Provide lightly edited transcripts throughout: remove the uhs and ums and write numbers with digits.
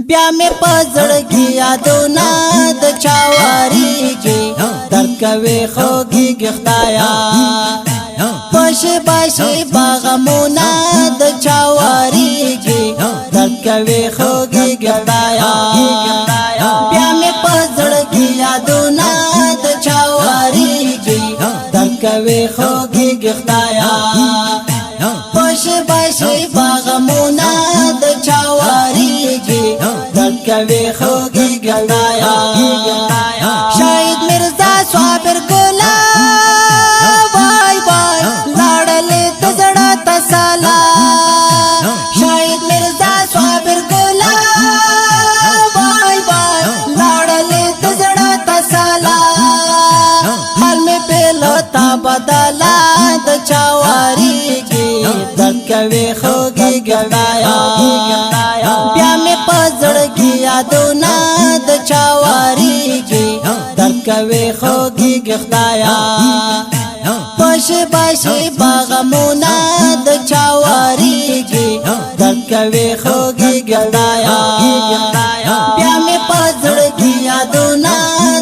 بیا می پزړګي یادونه د چاواريږي درد کوي خوږي خدایا پښه باشي باغمونه د چاواريږي درد کوي خوږي خدایا بیا می پزړګي یادونه د چاواريږي درد کوي خوږي خدایا پښه باشي باغمونه د چاواريږي درد کوي خوږي خدایا شاهد مرزا صابر ګلا وای وای لاړلې تزړه تسلا شاهد مرزا صابر ګلا وای وای لاړلې تزړه تسلا حال می پهلتا بدلا د چاواريږي درد کوي خوږي خدایا بیا می پزړګي یادونه د چاواريږي درد کوي خوږي خدایا پښه باشي باغمونه د چاواريږي درد کوي خوږي خدایا بیا می پزړګي یادونه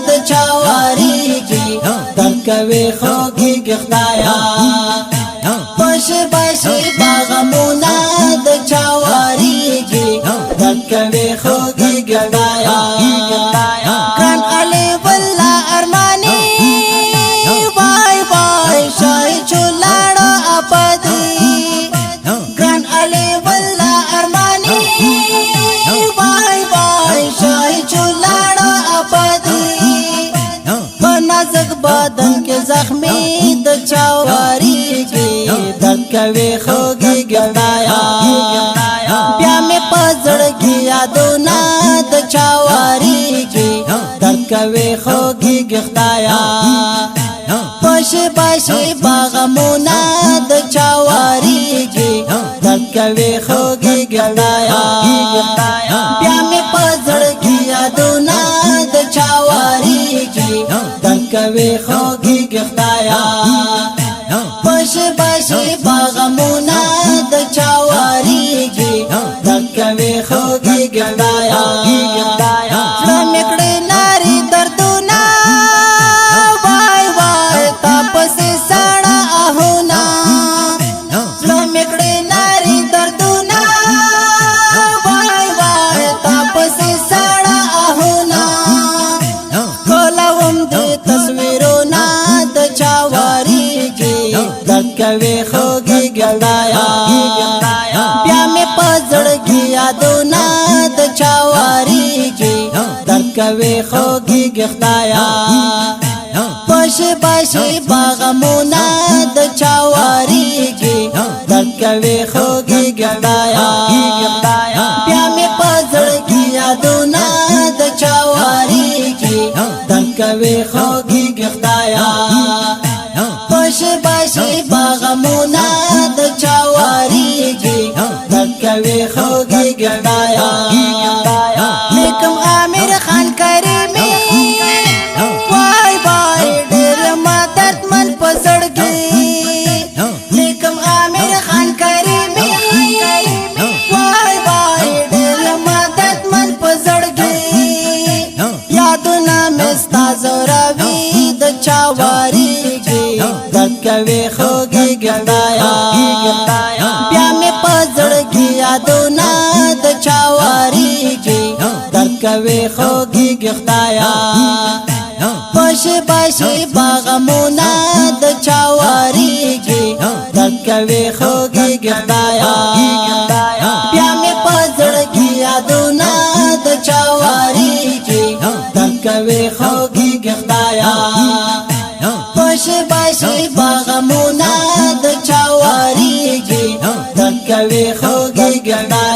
د چاواريږي درد کوي خوږي خدایا پښه باشي باغمونه د چاواريږي درد کوي خوږي خدایا ګران علي والله ارماني وای وای شای چولاړه ابدي ګران علي والله ارماني وای وای شای چولاړه ابدي په نازک بدن کې زخمي د چاواريږي درد کوي خوږي خدایا بیا می پزړګي یادونه د چاواريږي درد کوي خوږي خدایا پښه باشي باغمونه د چاواريږي درد کوي خوږي خدایا بیا می پزړګي یادونه د چاواريږي درد کوي خوږي خدایا پښه باشي باغمونه د چاواريږي درد کوي خوږي خدایا مکړې ناري دردونه وای وای تاسو سړه اهونه مکړې ناري دردونه وای وای تاسو سړه اهونه کولم دې تصویرونه د چاواريږي درد کوي خوږي خدایا بیا می پزړګي یادونه د چاواريږي درد کوي خوږي خدایا پښه باشي باغمونه د چاواريږي درد کوي خوږي خدایا بیا می پزړګي یادونه د چاواريږي درد کوي خوږي خدایا پښه باشي باغمونه د چاواريږي درد کوي خوږي خدایا لیکم عامر خان کریمي وای وای ډېر مدد من پزړګي لیکم عامر خان کریمي وای وای ډېر مدد من پزړګي یادونه مستا زوروي د چاواريږي درد کوي خوږي خدایا بیا می پزړګي یادونه د چاواريږي درد کوي خوږي خدایا پښه باشي باغمونه د چاواريږي درد کوي خوږي خدایا بیا می پزړګي یادونه د چاواريږي درد کوي خوږي خدایا پښه باشي باغمونه د چاواريږي درد کوي خوږي خدایا